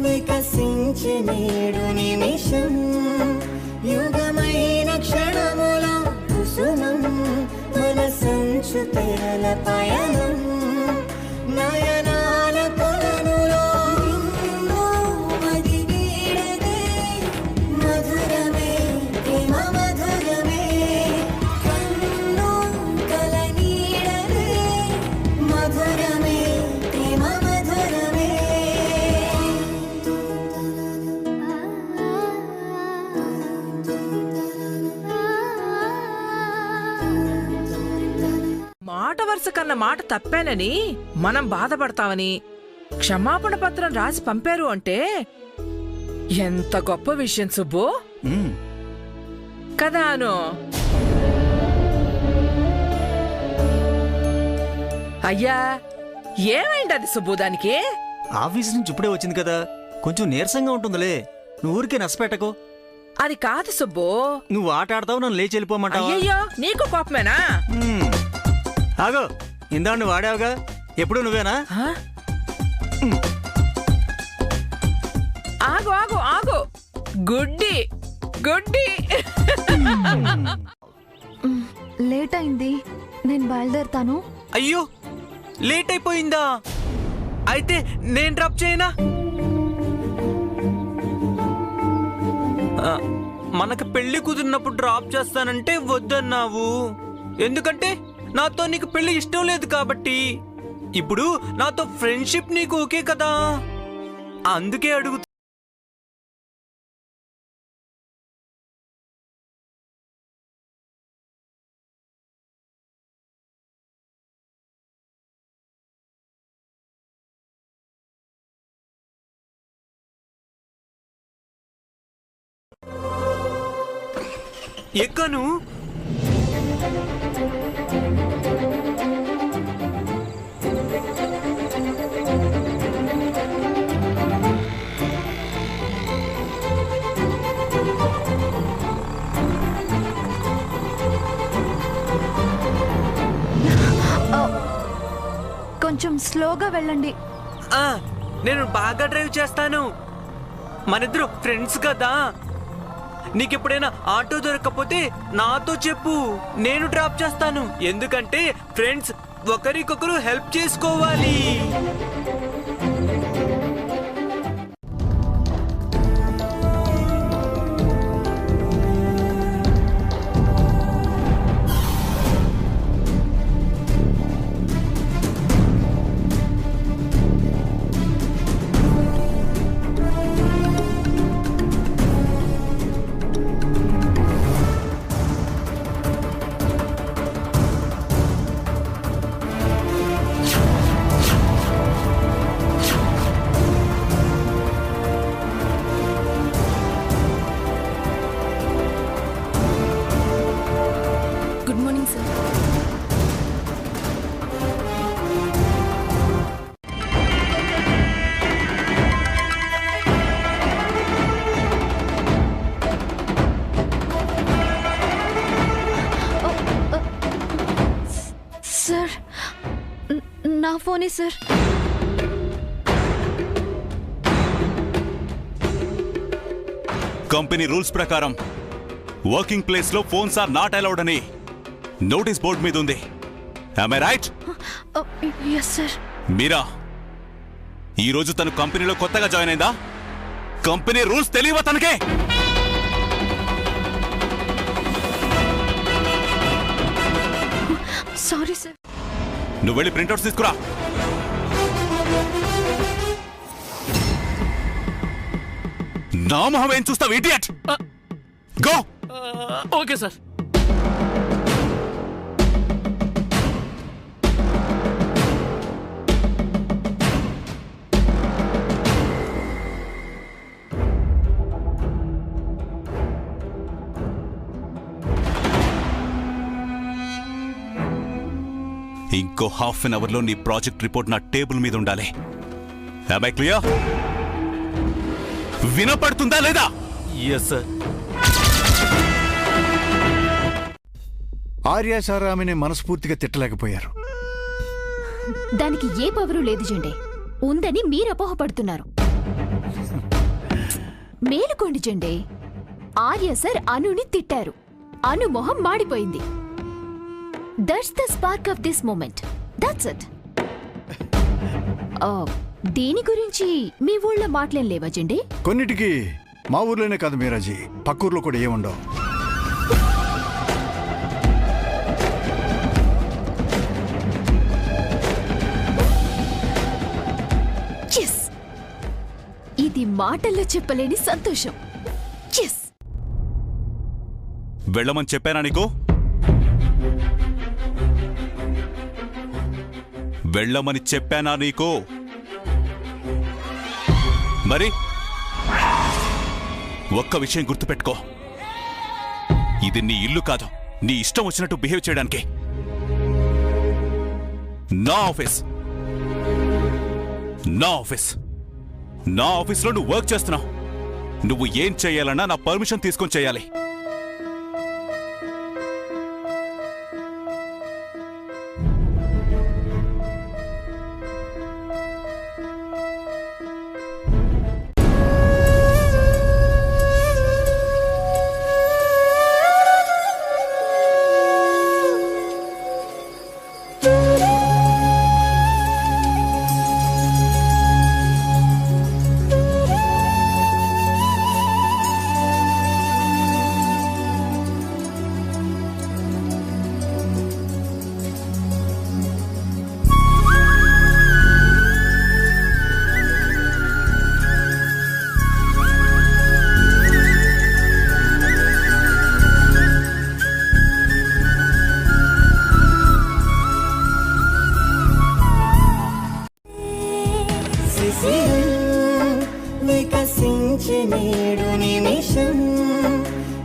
వికసించే నేడు నిమిషం యుగమైన క్షణముల కుసుమం మన సంచు తెరల పయనం నయనాల కొలనులో మది వీడదే మధురమే ప్రేమ మధురమే కన్ను కల నీడదే మధురమే ప్రేమ మధురమే మాట వరుస కన్న మాట తప్పానని మనం బాధపడతామని క్షమాపణ పత్రం రాసి పంపారు అంటే ఎంత గొప్ప విషయం సుబ్బు కదా అను. అయ్యా ఏమైంది అది సుబ్బు దానికి? ఆఫీస్ నుంచి ఇప్పుడే వచ్చింది కదా, కొంచెం నీరసంగా ఉంటుందిలే. నువ్వు ఊరికే నష్టపెట్టకు. అది కాదు సుబ్బు. నువ్వు ఆట ఆడతావు, నన్ను లేచి వెళ్ళిపోమంటావా? అయ్యయ్యో నీకు కోపమేనా? ఆగో, ఇందా నువ్వు వాడావుగా, ఎప్పుడు నువ్వేనా? ఆగు ఆగు ఆగు, గుడ్డి గుడ్డి. లేట్ అయింది, నేను బయలుదేరుతాను. అయ్యో లేట్ అయిపోయిందా? అయితే నేను డ్రాప్ చేయనా? మనకు పెళ్లి కుదిరినప్పుడు డ్రాప్ చేస్తానంటే వద్దన్నావు. ఎందుకంటే నాతో నీకు పెళ్లి ఇష్టం లేదు కాబట్టి. ఇప్పుడు నాతో ఫ్రెండ్షిప్ నీకు ఓకే కదా, అందుకే అడుగు. ఎక్కను కొంచెం స్లోగా వెళ్ళండి. నేను బాగా డ్రైవ్ చేస్తాను. మనిద్దరు ఫ్రెండ్స్ కదా. నీకెప్పుడైనా ఆటో దొరకకపోతే నాతో చెప్పు, నేను డ్రాప్ చేస్తాను. ఎందుకంటే ఫ్రెండ్స్ ఒకరికొకరు హెల్ప్ చేసుకోవాలి. సార్, నా ఫోనే సార్. కంపెనీ రూల్స్ ప్రకారం వర్కింగ్ ప్లేస్ లో ఫోన్స్ ఆర్ నాట్ అలౌడ్ అని నోటీస్ బోర్డు మీద ఉంది. am I right? yes sir. Meera, ఈ రోజు తను కంపెనీలో కొత్తగా జాయిన్ అయిందా? కంపెనీ రూల్స్ తెలియవా తనకే? Sorry sir. నువ్వు వెళ్ళి ప్రింట్అవుట్స్ తీసుకురా. నా మొహం ఏం చూస్తావు ఇడియట్? గో. Okay sir. ఇంకో హాఫ్ అన్ అవర్ లో నీ ప్రాజెక్ట్ రిపోర్ట్ నా టేబుల్ మీద ఉండాలి. am I clear? వినపడుతుందా లేదా? yes sir. ఆర్య సారామిని మనస్ఫూర్తిగా తిట్టలేకపోయారు. దానికి ఏ పవరు లేదు జెండే. ఉందని మీరు అపోహపడుతున్నారు. మేలుకోండి జెండే. ఆర్య సార్ అనుని తిట్టారు. అను మొహం మాడిపోయింది. That's the spark of this moment. That's it. దీని గురించి మీ ఊళ్ళో మాటలేం లేవా జెండే? కొన్నిటికి మా ఊర్లోనే కాదు మీరాజీ, పక్కూర్లో కూడా ఏముండవు. Yes! ఇది మాటల్లో చెప్పలేని సంతోషం. Yes! వెళ్ళమని చెప్పానా నీకు? వెళ్ళమని చెప్పానా నీకు? మరి ఒక్క విషయం గుర్తుపెట్టుకో, ఇది నీ ఇల్లు కాదు, నీ ఇష్టం వచ్చినట్టు బిహేవ్ చేయడానికి. నా ఆఫీస్, నా ఆఫీస్, నా ఆఫీస్లో నువ్వు వర్క్ చేస్తున్నావు. నువ్వు ఏం చేయాలన్నా నా పర్మిషన్ తీసుకొని చేయాలి. వికసించి నేడు నిమిషం,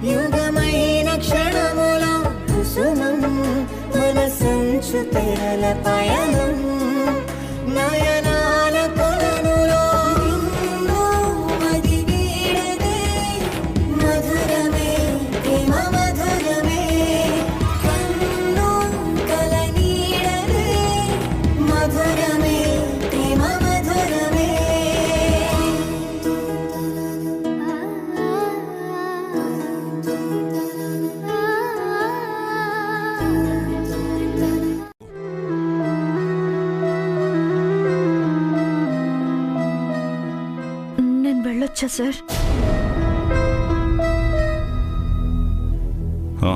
యుగమైన క్షణములో కుసుమం, మనసంచు తెరల పయనం, నయనాల కొలనులో నిన్ను మది వీడదే, మధురమే ప్రేమ మధురమే, కన్ను కల నీడదే, మధురమే ప్రేమ మధురమే. నేను వెళ్ళొచ్చా సార్? ఆ.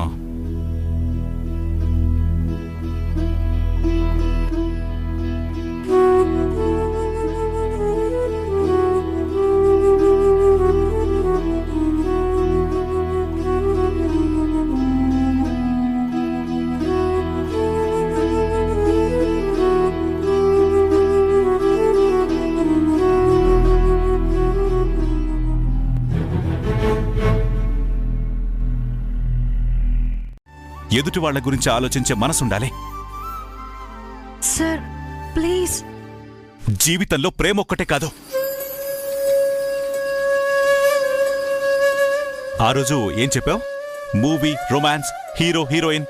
ఎదుటి వాళ్ల గురించి ఆలోచించే మనసుండాలి. Sir please. జీవితంలో ప్రేమ ఒక్కటే కాదు. ఆ రోజు ఏం చెప్పావు? Movie, romance, hero heroine,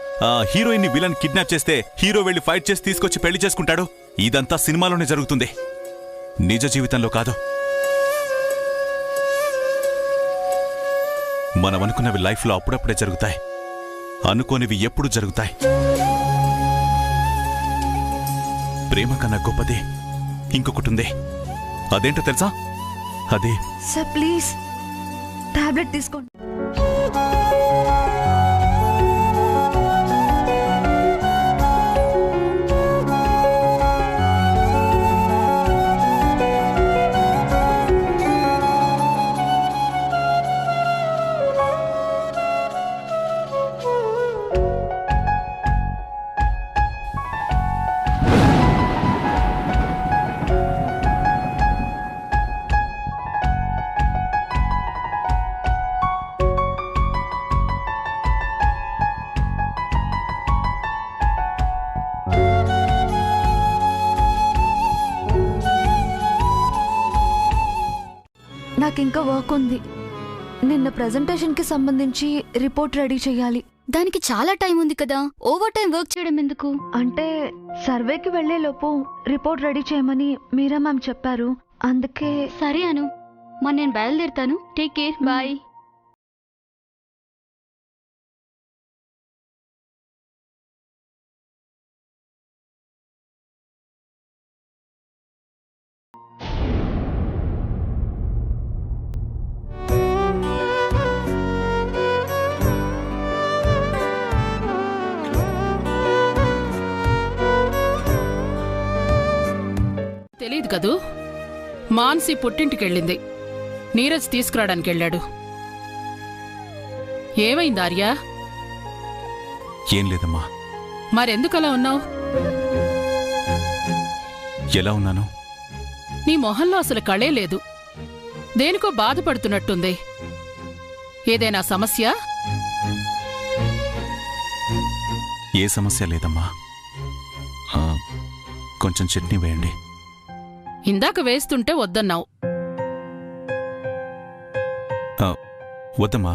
heroine ని విలన్ కిడ్నాప్ చేస్తే హీరో వెళ్లి ఫైట్ చేసి తీసుకొచ్చి పెళ్లి చేసుకుంటాడు. ఇదంతా సినిమాలోనే జరుగుతుంది, నిజ జీవితంలో కాదు. మనం అనుకున్నవి లైఫ్లో అప్పుడప్పుడే జరుగుతాయి, అనుకోనివి ఎప్పుడు జరుగుతాయి. ప్రేమ కన్నా గొప్పది ఇంకొకటి ఉంది. అదేంటో తెలుసా? అదే సార్ ప్లీజ్ టాబ్లెట్ తీసుకోండి. నాకింకా వర్క్ ఉంది. నిన్న ప్రెజెంటేషన్కి సంబంధించి రిపోర్ట్ రెడీ చేయాలి. దానికి చాలా టైం ఉంది కదా, ఓవర్ టైం వర్క్ చేయడం ఎందుకు? అంటే సర్వేకి వెళ్లే లోపు రిపోర్ట్ రెడీ చేయమని మీరా మ్యామ్ చెప్పారు, అందుకే. సరే అను, మరి నేను బయలుదేరుతాను. Take care, bye. తెలీదు కదూ, మాన్సి పుట్టింటికెళ్ళింది. నీరజ్ తీసుకురావడానికి వెళ్ళాడు. ఏమైంది ఆర్య? ఏం లేదమ్మా. మరెందుకలా ఉన్నావు? ఎలా ఉన్నాను? నీ మొహంలో అసలు కళే లేదు. దేనికో బాధపడుతున్నట్టుంది. ఏదైనా సమస్య? ఏ సమస్య లేదమ్మా. కొంచెం చట్నీ వేయండి. ఇందాక వేస్తుంటే వద్దన్నావు. వద్దమ్మా,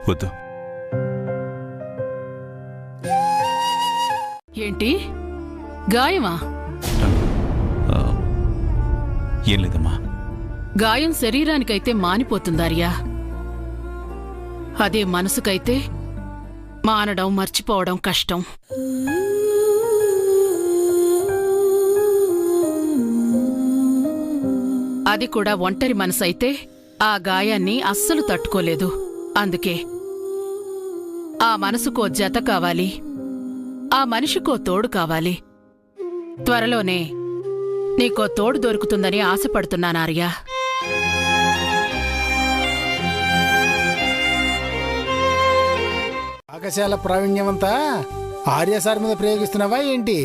వద్దు. ఏంటి, గాయమా? ఏం లేదమ్మా. గాయం శరీరానికైతే మానిపోతుందార్యా, అదే మనసుకైతే మానడం మర్చిపోవడం కష్టం. అది కూడా ఒంటరి మనసైతే ఆ గాయాన్ని అస్సలు తట్టుకోలేదు. అందుకే ఆ మనసుకో జత కావాలి, ఆ మనిషికో తోడు కావాలి. త్వరలోనే నీకో తోడు దొరుకుతుందని ఆశపడుతున్నాను ఆర్య. పాకశాల ప్రావీణ్యమంతా ఆర్య సార్ మీద ప్రయోగిస్తున్నావా ఏంటి?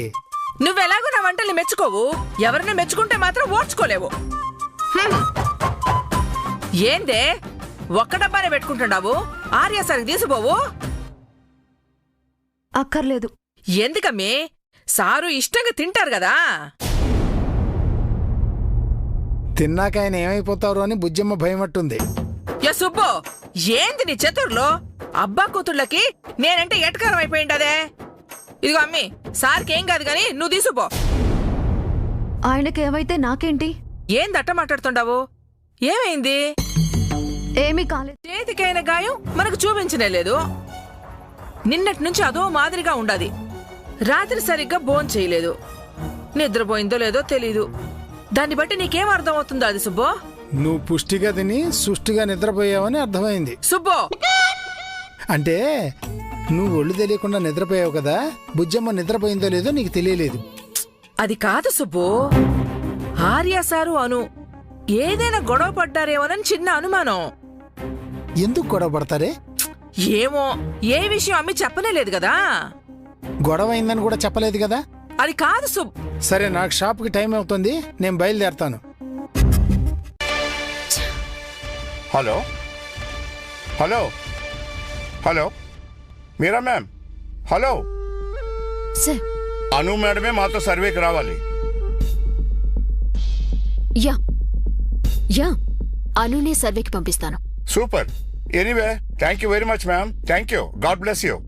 నువ్వెలాగో నా వంటల్ని మెచ్చుకోవు, ఎవరిని మెచ్చుకుంటే మాత్రం ఓర్చుకోలేవు. ఏందే ఒక్క డబ్బానే పెట్టుకుంటున్నావు? ఆర్య సరికి తీసిపోవు. అక్కర్లేదు. ఎందుకమ్మి? సారు ఇష్టంగా తింటారు కదా. తిన్నాక ఆయన ఏమైపోతారు అని బుజ్జమ్మ భయమట్టుంది. యా సుబ్బు, ఏంది నీ చతుర్లో? అబ్బా కూతుళ్ళకి నేనంటే ఎటకారం అయిపోయిండదే. ఇదిగో అమ్మి, సార్కేం కాదు గాని నువ్వు తీసుపో. ఆయనకేమైతే నాకేంటి? ఏందట్ట మాట్లాడుతుండావు? ఏమైంది? ఏమీ కాలేదు. చేతికైన గాయం మనకు చూపించనే లేదు. నిన్నటి నుంచి అదో మాదిరిగా ఉండాది. రాత్రి సరిగ్గా భోంచేయలేదు. నిద్రపోయిందో లేదో తెలీదు. దాన్ని బట్టి నీకేం అర్థమవుతుందో అది సుబ్బో? నువ్వు పుష్టిగా తిని సుష్టిగా నిద్రపోయావని అర్థమైంది. సుబ్బో అంటే నువ్వు ఒళ్ళు తెలియకుండా నిద్రపోయావు కదా, బుజ్జమ్మ నిద్రపోయిందో లేదో నీకు తెలియలేదు. అది కాదు సుబ్బు. ఆర్య సారు అను ఏదైనా గొడవ పడ్డారేమోనని చిన్న అనుమానం. ఎందుకు గొడవ పడతారే? ఏమో, ఏ విషయం అమ్మి చెప్పనే లేదు కదా. గొడవ అయిందని కూడా చెప్పలేదు కదా. అది కాదు సుబ్. సరే, నాకు షాప్కి టైం అవుతుంది, నేను బయలుదేరతాను. హలో హలో హలో మీరా మ్యామ్, హలో. సార్, అను మేడమే మాతో సర్వేకి రావాలి. యా యా అనునే సర్వేకి పంపిస్తాను. Super. Anyway, thank you very much ma'am. Thank you. God bless you.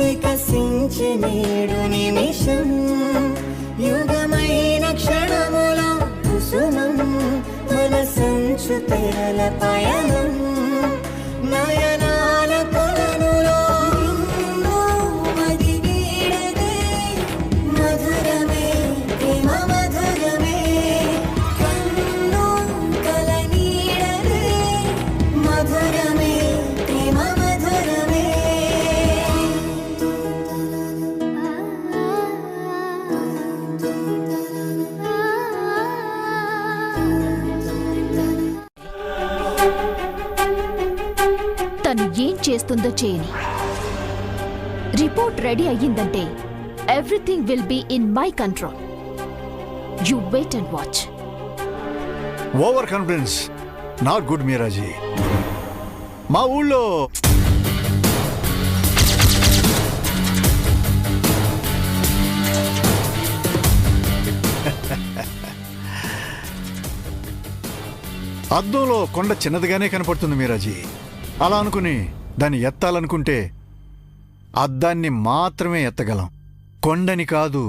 వికసించే నేడు నిమిషం, యుగమైన క్షణములో కుసుమం, మనసంచు తెరల పయనం, నయనాల కొలనులో నిన్ను మది వీడదే, మధురమే ప్రేమ మధురమే, కన్ను కల నీడదే, మధురమే ప్రేమ మధురమే. తను ఏం చేస్తుందో చేయని. రిపోర్ట్ రెడీ అయ్యిందంటే everything will be in my control. You wait and watch. Over confidence not good Meeraji. మా ఊళ్ళో అద్దంలో కొండ చిన్నదిగానే కనపడుతుంది మీరాజీ. అలా అనుకుని దాన్ని ఎత్తాలనుకుంటే అద్దాన్ని మాత్రమే ఎత్తగలం, కొండని కాదు.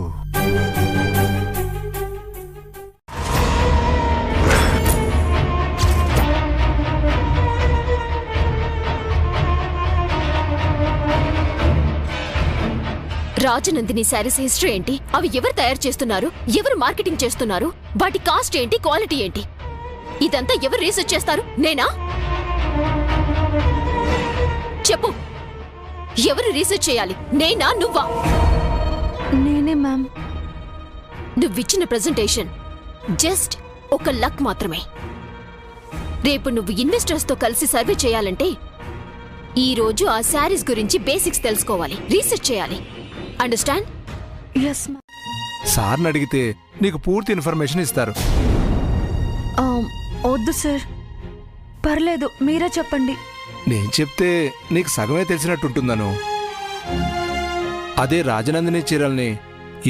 రాజనందిని శారీస్ హిస్టరీ ఏంటి? అవి ఎవరు తయారు చేస్తున్నారు? ఎవరు మార్కెటింగ్ చేస్తున్నారు? వాటి కాస్ట్ ఏంటి? క్వాలిటీ ఏంటి? ఇదంతా ఎవరు రీసెర్చ్ చేస్తారు? నేనా? చెప్పు, ఎవరు రీసెర్చ్ చేయాలి? నేనా, నువ్వా? నేనే మ్యామ్. నువ్విచ్చిన ప్రెజెంటేషన్ జస్ట్ ఒక లక్ మాత్రమే. రేపు నువ్వు ఇన్వెస్టర్స్ తో కలిసి సర్వే చేయాలంటే ఈ రోజు ఆ శారీస్ గురించి బేసిక్స్ తెలుసుకోవాలి, రీసెర్చ్ చేయాలి. అండర్స్టాండ్? Yes ma'am. సార్ని అడిగితే నీకు పూర్తి ఇన్ఫర్మేషన్ ఇస్తారు. వద్దు సార్, పర్లేదు, మీరే చెప్పండి. నేను చెప్తే నీకు సగమే తెలిసినట్టుంటుందను. అదే రాజనందిని చీరల్ని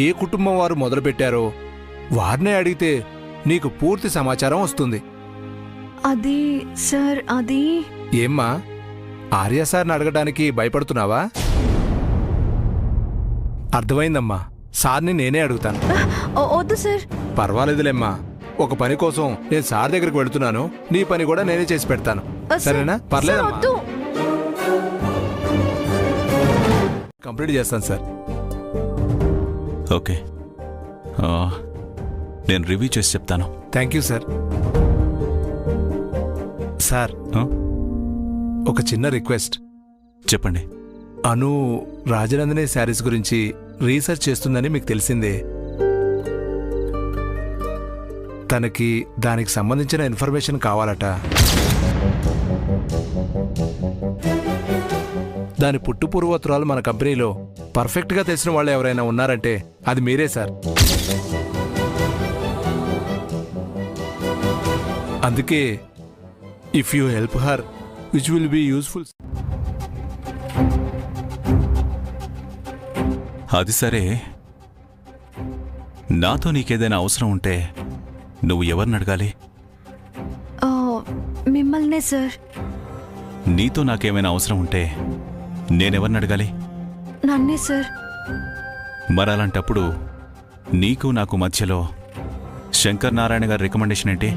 ఏ కుటుంబం వారు మొదలుపెట్టారో వారినే అడిగితే నీకు పూర్తి సమాచారం వస్తుంది. అది సార్, అది ఏమ్మా, ఆర్య సార్ని అడగడానికి భయపడుతున్నావా? అర్థమైందమ్మా, సార్ని నేనే అడుగుతాను. వద్దు సార్. పర్వాలేదులేమ్మా, ఒక పని కోసం నేను సార్ దగ్గరికి వెళుతున్నాను, నీ పని కూడా నేనే చేసి పెడతాను. సరేనా? పర్లేదమ్మా, కంప్లీట్ చేస్తాను సార్. ఓకే, నేను రివ్యూ చేసి చెప్తాను. Thank you sir. సార్, ఒక చిన్న రిక్వెస్ట్. చెప్పండి. అను రాజనందిని శారీస్ గురించి రీసెర్చ్ చేస్తుందని మీకు తెలిసిందే. తనకి దానికి సంబంధించిన ఇన్ఫర్మేషన్ కావాలట. దాని పుట్టు పూర్వోత్తరాలు మన కంపెనీలో పర్ఫెక్ట్గా తెలిసిన వాళ్ళు ఎవరైనా ఉన్నారంటే అది మీరే సార్. అందుకే if you help her which will be useful. అది సరే, నాతో నీకేదైనా అవసరం ఉంటే నువ్వు ఎవరిని అడగాలి? మిమ్మల్నే సార్. నీతో నాకేమైనా అవసరం ఉంటే నేనెవరిని అడగాలి? నన్నే సార్. మరలాంటప్పుడు నీకు నాకు మధ్యలో శంకర్ నారాయణ గారి రికమెండేషన్ ఏంటి?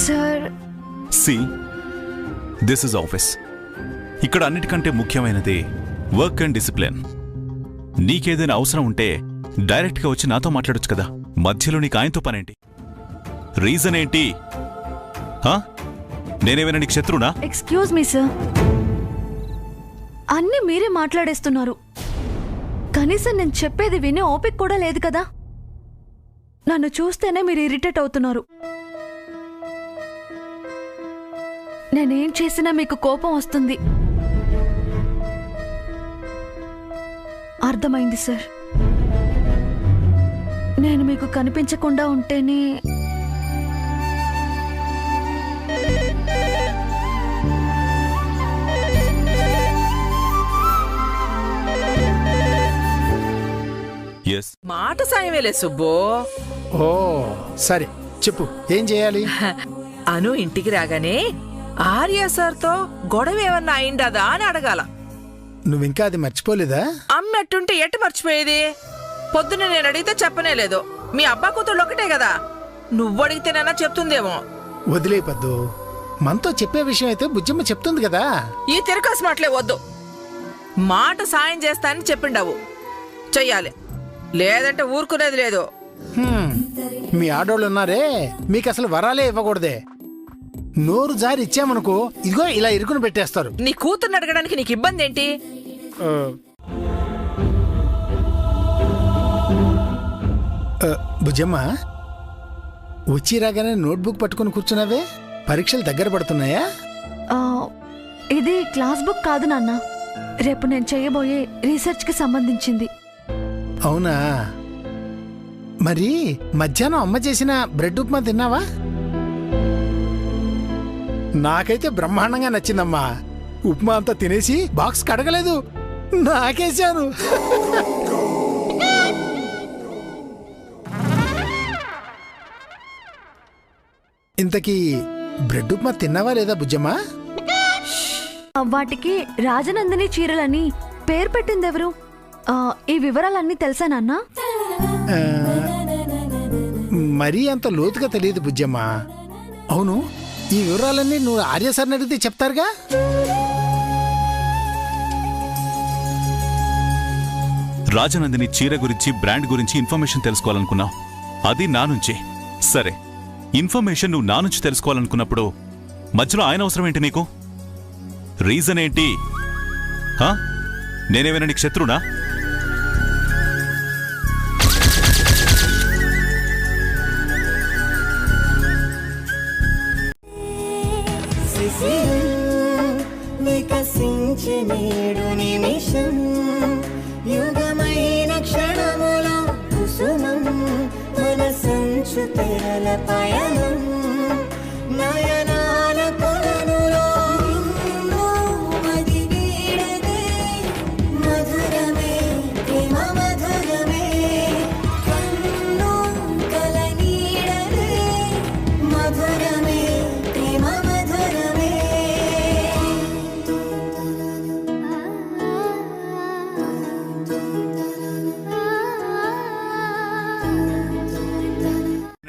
Sir, see, this is office. ఇక్కడ అన్నిటికంటే ముఖ్యమైనది వర్క్ అండ్ డిసిప్లిన్. నీకేదైనా అవసరం ఉంటే డైరెక్ట్గా వచ్చి నాతో మాట్లాడొచ్చు కదా. మధ్యలో నీకు ఆయనతో పనేంటి? రీజన్ ఏంటి? నేనేమైనా నీకు శత్రునా? ఎక్స్క్యూజ్ మీ సార్, అన్నీ మీరే మాట్లాడేస్తున్నారు. కనీసం నేను చెప్పేది వినే ఓపిక కూడా లేదు కదా. నన్ను చూస్తేనే మీరు ఇరిటేట్ అవుతున్నారు. నేనేం చేసినా మీకు కోపం వస్తుంది. అర్థమైంది సార్. నేను మీకు కనిపించకుండా ఉంటేనే మాట సాయమేలే సుబ్బు. ఓ సరే, చెప్పు, ఏం చేయాలి? అను ఇంటికి రాగానే ఆర్య సార్తో గొడవ ఏమన్నా అయిందా అని అడగాల. నువ్వింకా అది మర్చిపోలేదా? అమ్మట్టుంటే ఎట్టు మర్చిపోయేది? పొద్దున్న నేను అడిగితే చెప్పనే లేదు. మీ అబ్బా కూతుళ్ళు ఒకటే కదా, నువ్వు అడిగితేనన్నా చెప్తుందేమో. వదిలేపద్దు, మనతో చెప్పే విషయం అయితే బుజ్జమ్మ చెప్తుంది కదా. ఈ తిరకాసు మాటలే వద్దు. మాట సాయం చేస్తానని చెప్పిండావు, చెయ్యాలి, లేదంటే ఊరుకునేది లేదు. మీ ఆడోళ్ళు ఉన్నారే, మీకు అసలు వరాలే ఇవ్వకూడదే. నోరు జారి ఇచ్చామనుకో, ఇదిగో ఇలా ఇరుకుని పెట్టేస్తారు. నీ కూతుర్ని అడగడానికి నీకు ఇబ్బంది ఏంటి? బుజ్జమ్మ, వచ్చి రాగానే నోట్బుక్ పట్టుకుని కూర్చున్నావే, పరీక్షలు దగ్గర పడుతున్నాయా? ఇది క్లాస్ బుక్ కాదు నాన్న, రేపు నేను చేయబోయే రీసెర్చ్కి సంబంధించింది. అవునా? మరి మధ్యాహ్నం అమ్మ చేసిన బ్రెడ్ ఉప్మా తిన్నావా? నాకైతే బ్రహ్మాండంగా నచ్చిందమ్మా. ఉప్మా అంతా తినేసి బాక్స్ కడగలేదు, నాకేశాను. ఇంతకీ బ్రెడ్ ఉప్మా తిన్నావా లేదా బుజ్జమ్మా? వాటికి రాజనందిని చీరలని పేరు పెట్టింది ఎవరు? ఈ వివరాలన్నీ తెలుసా నాన్న? మరీ అంత లోతుగా తెలియదు బుజ్జమ్మా. అవును, ఈ వివరాలన్నీ నువ్వు ఆర్య సార్ని అడిగితే చెప్తారుగా. రాజనందిని చీర గురించి, బ్రాండ్ గురించి ఇన్ఫర్మేషన్ తెలుసుకోవాలనుకున్నావు. అది నా నుంచి. సరే, ఇన్ఫర్మేషన్ నువ్వు నా నుంచి తెలుసుకోవాలనుకున్నప్పుడు మధ్యలో ఆయన అవసరం ఏంటి నీకు? రీజన్ ఏంటి? నేనేమైనా నీకు శత్రునా? వికసించే నేడు నిమిషం, యుగమైన క్షణములో కుసుమం, మనసంచు తెరల పయనం, నయనాల కొలనులో మది వీడదే, మధురమే ప్రేమ మధురమే, కన్ను కల నీడదే, మధురమే ప్రేమ మధురమే.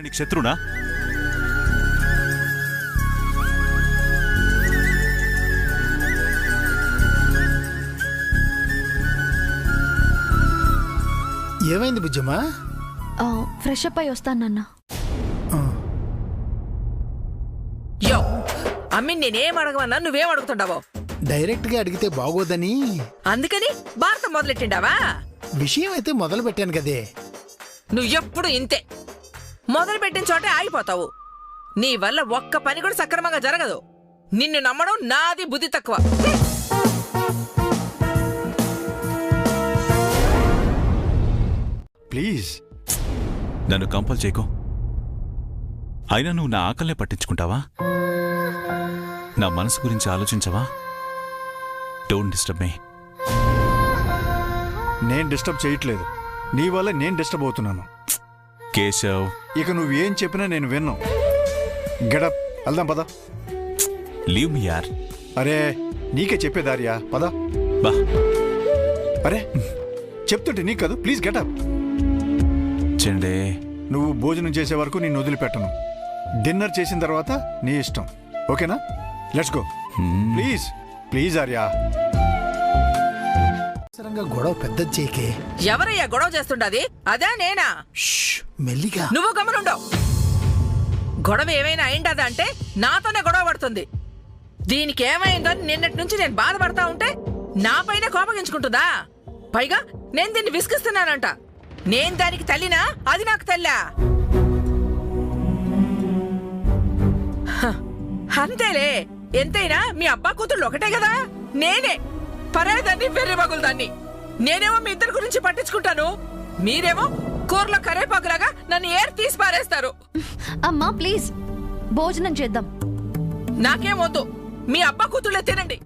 నీకు శత్రునా? ఏమైంది బుజ్జమ్మా? ఫ్రెష్ అప్ అయి వస్తాను నాన్న. యో అమ్మి, నేనేం అడగమన్నా నువ్వేం అడుగుతుండవో? డైరెక్ట్ గా అడిగితే బాగోదని అందుకని భారతం మొదలెట్టిండావా? విషయం అయితే మొదలు పెట్టాను కదే. నువ్వెప్పుడు ఇంతే, మొదలు పెట్టిన చోటే ఆగిపోతావు. నీ వల్ల ఒక్క పని కూడా సక్రమంగా జరగదు. నిన్ను నమ్మడం నాది బుద్ధి తక్కువ. ప్లీజ్ నన్ను కంపల్ చేయకు. అయినా నువ్వు నా ఆకలనే పట్టించుకుంటావా? నా మనసు గురించి ఆలోచించవా? Don't disturb me. నేను డిస్టర్బ్ చేయట్లేదు, నీ వల్ల నేను డిస్టర్బ్ అవుతున్నాను. కేశవ్, ఇక నువ్వేం చెప్పినా నేను విన్ను. గెటప్, వెళ్దాం పద. లీవ్ మీ యార్. అరే నీకే చెప్పేదారియా, పద. బా. అరే చెప్తుంటే నీకు కాదు, ప్లీజ్ గెటప్. చెండే, నువ్వు భోజనం చేసే వరకు నేను వదిలిపెట్టను. డిన్నర్ చేసిన తర్వాత నీ ఇష్టం, ఓకేనా? Let's go. Please please Arya. గొడవ పెద్ద చేకే. ఎవరయ్యా గొడవ చేస్తుండది? అదే నేనా? మెల్లిగా. నువ్వు గమనుండవు. గొడవ ఏమైనా అయిండదా అంటే నాతోనే గొడవ పడుతుంది. దీనికి ఏమైందని నిన్నటి నుంచి నేను బాధపడతా ఉంటే నాపైన కోపగించుకుంటుందా? పైగా నేను దీన్ని విసిగిస్తున్నానంట. నేను దానికి తల్లినా, అది నాకు తల్లా? అంతేలే, ఎంతైనా మీ అబ్బా కూతుళ్ళు ఒకటే కదా. నేనే పరాయిదాన్ని, వెర్రి బగులుదాన్ని. నేనేమో మీ ఇద్దరి గురించి పట్టించుకుంటాను, మీరేమో కూరలో కరేపాకులాగా నన్ను ఏర్ తీసి పారేస్తారు. అమ్మా ప్లీజ్, భోజనం చేద్దాం. నాకేం వద్దు, మీ అబ్బా కూతుళ్ళే తినండి.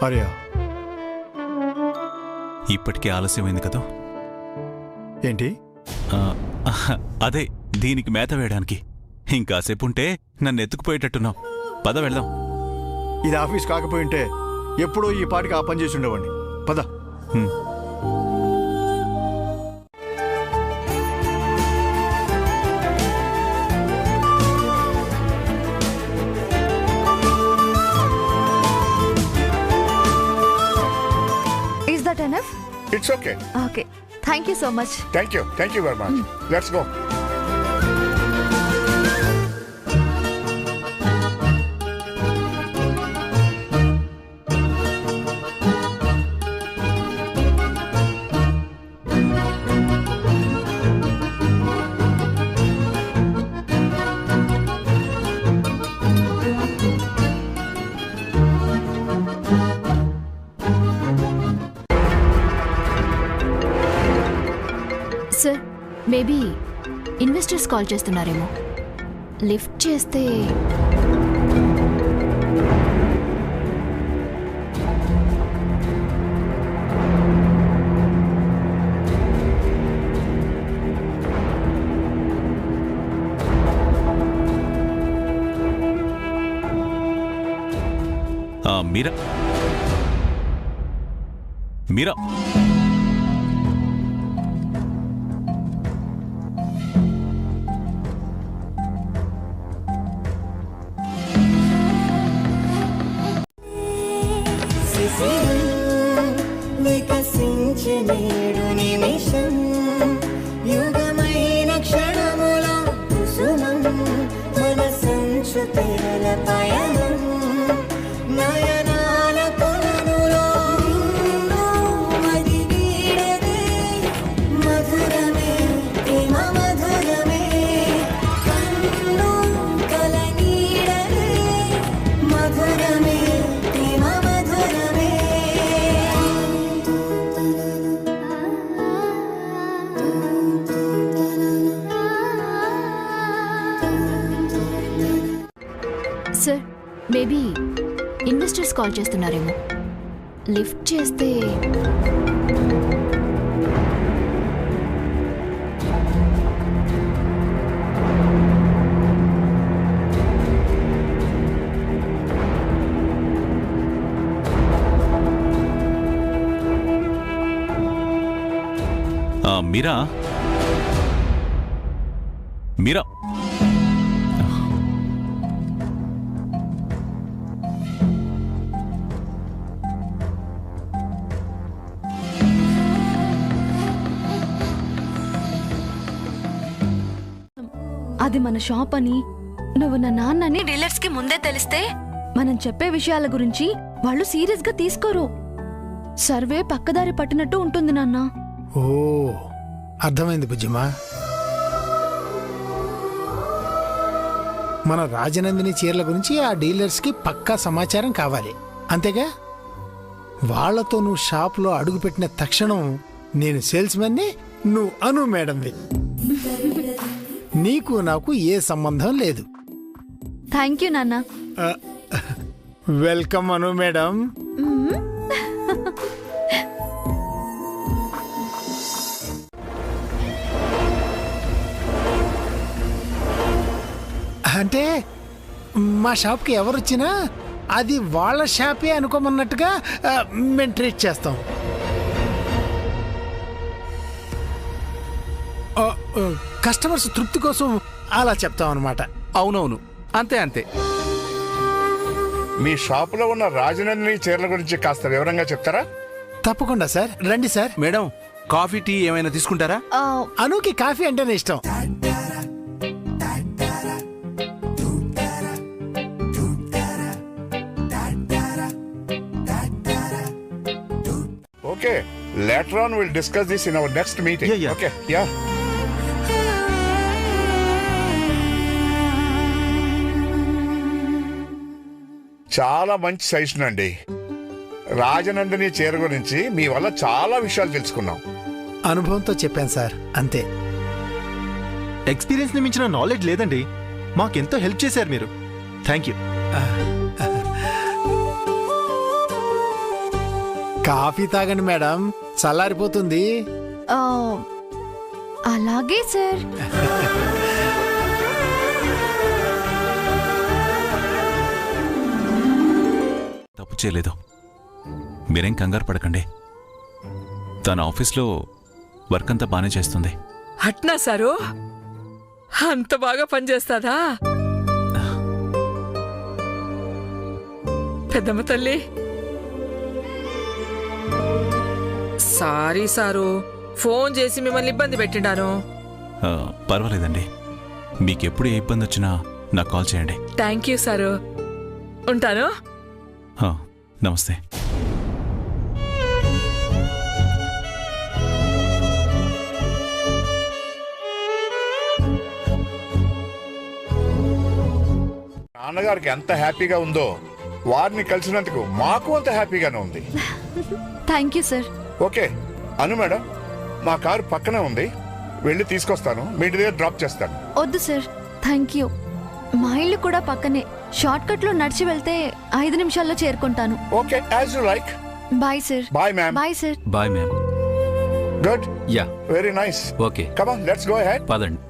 ఆర్య, ఇప్పటికే ఆలస్యమైంది కదా. ఏంటి? అదే దీనికి మేత వేయడానికి ఇంకాసేపు ఉంటే నన్ను ఎత్తుకుపోయేటట్టున్నావు. పద వెళ్దాం. ఇది ఆఫీస్ కాకపోయి ఉంటే ఎప్పుడో ఈ పాటికి ఆ పని చేసి ఉండేవాడిని. పద. Is that enough? It's okay. Okay, thank you so much. Thank you very much. Let's go. Sir, maybe investors call చేస్తున్నారేమో. లిఫ్ట్ చేస్తే మీరా మీరా వికసించే నేడు నిమిషం, యుగమైన క్షణముల కుసుమం, మన సంచు తెరల పయనం, నయనాల కొలనులో మది వీడదే, మధురమే ప్రేమ మధురమే, కన్ను కల నీడదే, మధురమే ప్రేమ మధురమే. సార్, మేబీ ఇన్వెస్టర్స్ కాల్ చేస్తున్నారేమో. లిఫ్ట్ చేస్తే మీరా మీరా అది మన షాప్ అని, నువ్వు నా నాన్నని డీలర్స్ కి ముందే తెలిస్తే మనం చెప్పే విషయాల గురించి వాళ్ళు సీరియస్ గా తీసుకోరు. సర్వే పక్కదారి పట్టినట్టు ఉంటుంది నాన్న. ఓ, అర్థమైంది బుజ్జిమా. మన రాజనందిని చీరల గురించి ఆ డీలర్స్కి పక్కా సమాచారం కావాలి, అంతేగా? వాళ్లతో నువ్వు షాప్లో అడుగుపెట్టిన తక్షణం నేను సేల్స్మెన్ని, నువ్వు అను మేడంవి. నీకు నాకు ఏ సంబంధం లేదు. థ్యాంక్ యూ నాన్న. వెల్కమ్ అను మేడం. అంటే మా షాప్కి ఎవరొచ్చినా అది వాళ్ళ షాపే అనుకోమన్నట్టుగా మేము ట్రీట్ చేస్తాం. కస్టమర్స్ తృప్తి కోసం అలా చెప్తాం అన్నమాట. అవునవును, అంతే అంతే. మీ షాపులో ఉన్న రాజనందిని చీరల గురించి కాస్త వివరంగా చెప్తారా? తప్పకుండా సార్, రండి సార్. మేడం, కాఫీ టీ ఏమైనా తీసుకుంటారా? అనుకి కాఫీ అంటేనే ఇష్టం. Okay, later on we'll discuss this in our next meeting. Yeah. Okay, yeah. చాలా మంచి సజెషన్ అండి. రాజనందిని చీర గురించి మీ వల్ల చాలా విషయాలు తెలుసుకున్నాం. అనుభవంతో చెప్పాను సార్, అంతే. ఎక్స్పీరియన్స్ ని మించిన నాలెడ్జ్ లేదండి. మాకెంతో హెల్ప్ చేశారు మీరు. Thank you. కాఫీ తాగండి మేడం, చల్లారిపోతుంది. ఆ, అలాగే సార్. తప్పు చేయలేదు, మీరేం కంగారు పడకండి. తన ఆఫీస్లో వర్క్ అంతా బానే చేస్తుంది. అట్నా సారు? అంత బాగా పనిచేస్తాదా? పెద్దమ్మ తల్లి, సారీ సారు, ఫోన్ చేసి మిమ్మల్ని ఇబ్బంది పెట్టిండాను. పర్వాలేదండి, మీకెప్పుడు ఏ ఇబ్బంది వచ్చినా నాకు కాల్ చేయండి. థ్యాంక్ యూ సారు, ఉంటాను. నమస్తే. నాన్నగారికి ఎంత హ్యాపీగా ఉందో వారిని కలిసినందుకు మాకు అంత హ్యాపీగానే ఉంది. Thank you sir. Okay Anu madam, మా కారు పక్కనే ఉంది, వెళ్ళి తీసుకొస్తాను, మీ ఇంటి దగ్గర డ్రాప్ చేస్తాను. వద్దు సార్, థ్యాంక్ యూ. మా ఇల్లు కూడా పక్కనే, షార్ట్ కట్ లో నడిచి వెళ్తే 5 నిమిషాల్లో చేరుకుంటాను. Okay, as you like. Bye sir. Bye ma'am. Bye sir. Bye ma'am. Good. Yeah, very nice. Okay, come on, let's go ahead. పదండి.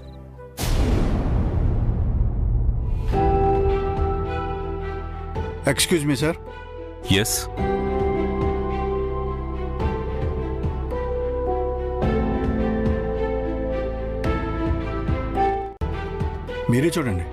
Excuse me sir. ఎస్. మీరే చూడండి.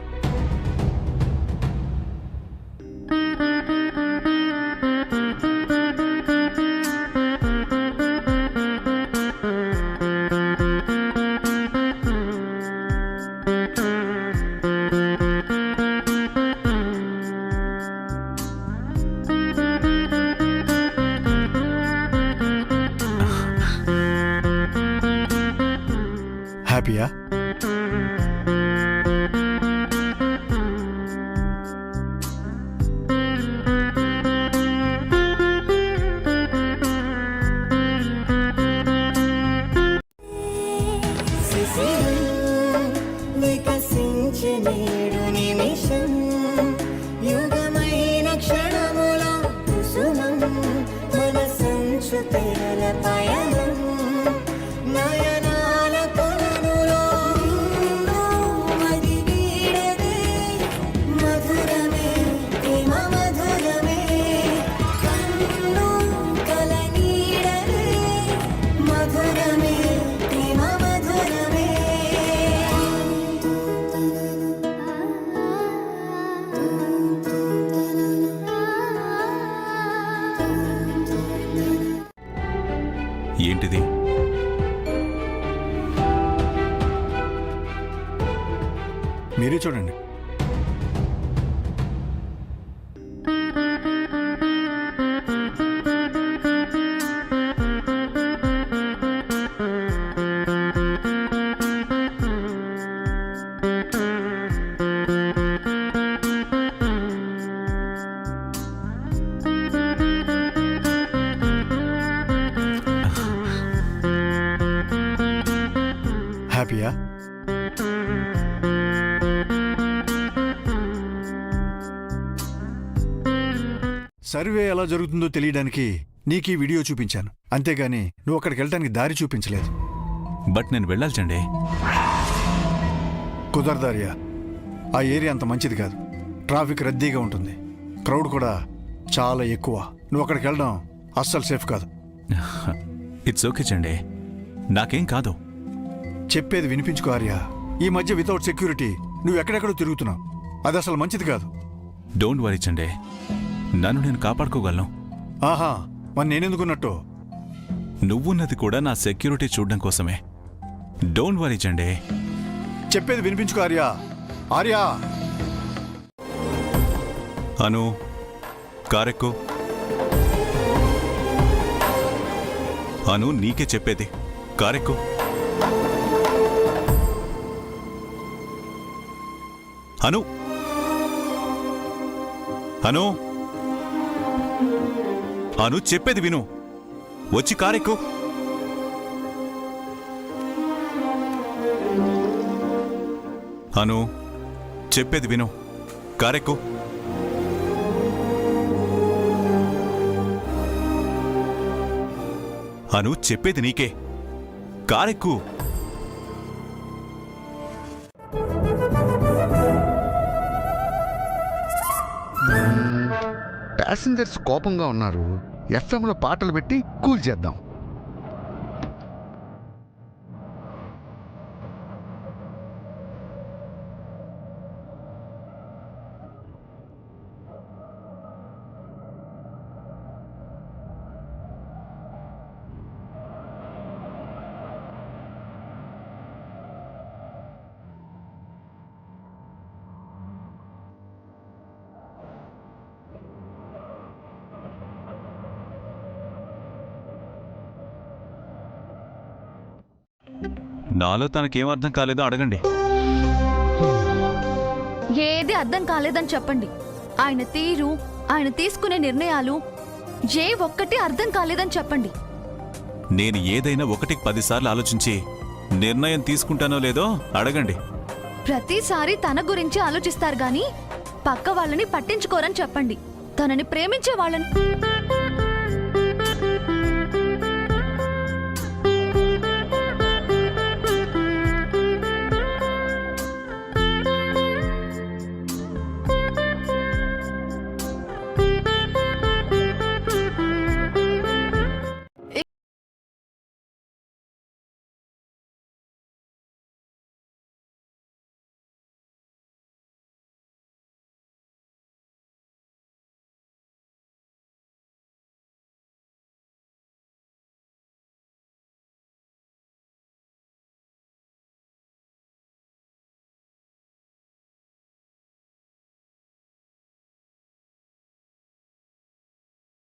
హ్యాపీయా? వికసించే నేడు నిమిషం, యుగమైన క్షణముల కుసుమం, మన సంచు తెరల పయనం, నయనాల కొలనులో మది వీడదే, మధురమే ప్రేమ మధురమే, కన్ను కల నీడదే, మధురమే ప్రేమ మధురమే. ఏంటిది? మీరే చూడండి. హ్యాపీయా? సర్వే ఎలా జరుగుతుందో తెలియడానికి నీకు ఈ వీడియో చూపించాను, అంతేగాని నువ్వు అక్కడికి వెళ్ళడానికి దారి చూపించలేదు. బట్ నేను వెళ్ళాలి చండి. కుదరదారియా, ఆ ఏరియా అంత మంచిది కాదు, ట్రాఫిక్ రద్దీగా ఉంటుంది, క్రౌడ్ కూడా చాలా ఎక్కువ. నువ్వు అక్కడికి వెళ్ళడం అస్సలు సేఫ్ కాదు. ఇట్స్ ఓకే చండి, నాకేం కాదు. చెప్పేది వినిపించుకో ఆర్య, ఈ మధ్య వితౌట్ సెక్యూరిటీ నువ్వు ఎక్కడెక్కడో తిరుగుతున్నావు, అది అసలు మంచిది కాదు. డోంట్ వరీ చండి, నన్ను నేను కాపాడుకోగలను. ఆహా, మరి నేనెందుకున్నట్టు? నువ్వున్నది కూడా నా సెక్యూరిటీ చూడడం కోసమే. డోంట్ వరీ చండి. చెప్పేది వినిపించుకో ఆర్య. ఆర్య! అను, కారెక్కు. అను, నీకే చెప్పేది, కారెక్కు. అను, అను, అను, చెప్పేది విను, వచ్చి కారెక్కు. అను, చెప్పేది విను, కారెక్కు. అను చెప్పేది నీకే. కారెక్కు. ప్యాసింజర్స్ కోపంగా ఉన్నారు. ఎఫ్ఎంలో పాటలు పెట్టి కూల్ చేద్దాం. నాలో తనకేం అర్థం కాలేదో అడగండి. ఏది అర్థం కాలేదని చెప్పండి. ఆయన తీరు, ఆయన తీసుకునే నిర్ణయాలు ఏ ఒక్కటి అర్థం కాలేదని చెప్పండి. నేను ఏదైనా 1కి 10 సార్లు ఆలోచించి నిర్ణయం తీసుకుంటానో లేదో అడగండి. ప్రతిసారి తన గురించి ఆలోచిస్తారు గాని పక్క వాళ్ళని పట్టించుకోరని చెప్పండి. తనని ప్రేమించే వాళ్ళని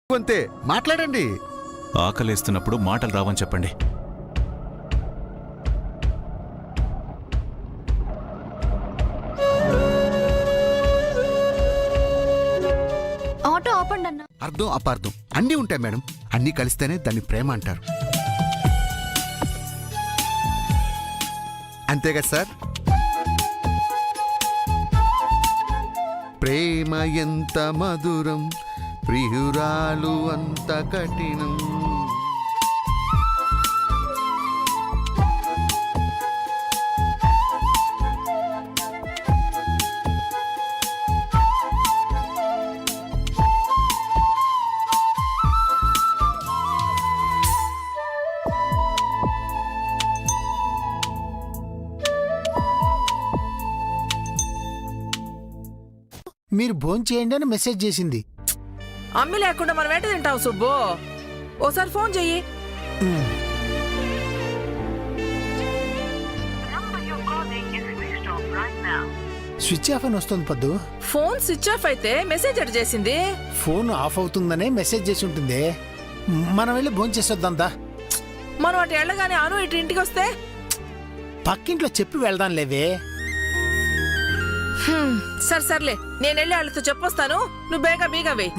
అంతే, మాట్లాడండి. ఆకలేస్తున్నప్పుడు మాటలు రావని చెప్పండి. ఆటో ఆపండి అన్న. అర్థం అపార్థం అన్నీ ఉంటాయి మేడం. అన్నీ కలిస్తేనే దాన్ని ప్రేమ అంటారు. అంతే కదా సార్? ప్రేమ ఎంత మధురం, ప్రియురాలు అంత కఠినం. మీరు భోంచేయండి అని మెసేజ్ చేసింది. అమ్మి లేకుండా మనం ఏంటి తింటావు సుబ్బు? ఓసారి ఫోన్ చెయ్యి. స్విచ్ ఆఫ్ అని వస్తుంది పద్దు. ఫోన్ స్విచ్ ఆఫ్ అయితే మెసేజ్ ఎడ్ చేసింది. ఫోన్ ఆఫ్ అవుతుందనే మెసేజ్ చేసి ఉంటుంది. మనం వెళ్ళి భోంచేసొద్దా? మనం అటు వెళ్ళగానే అను ఇటు ఇంటికి వస్తే పక్కింట్లో చెప్పి వెళ్దాం లేవే. సర్లే, నేను వెళ్ళి వాళ్ళతో చెప్పొస్తాను. నువ్వు బేగా బీగా వేయి.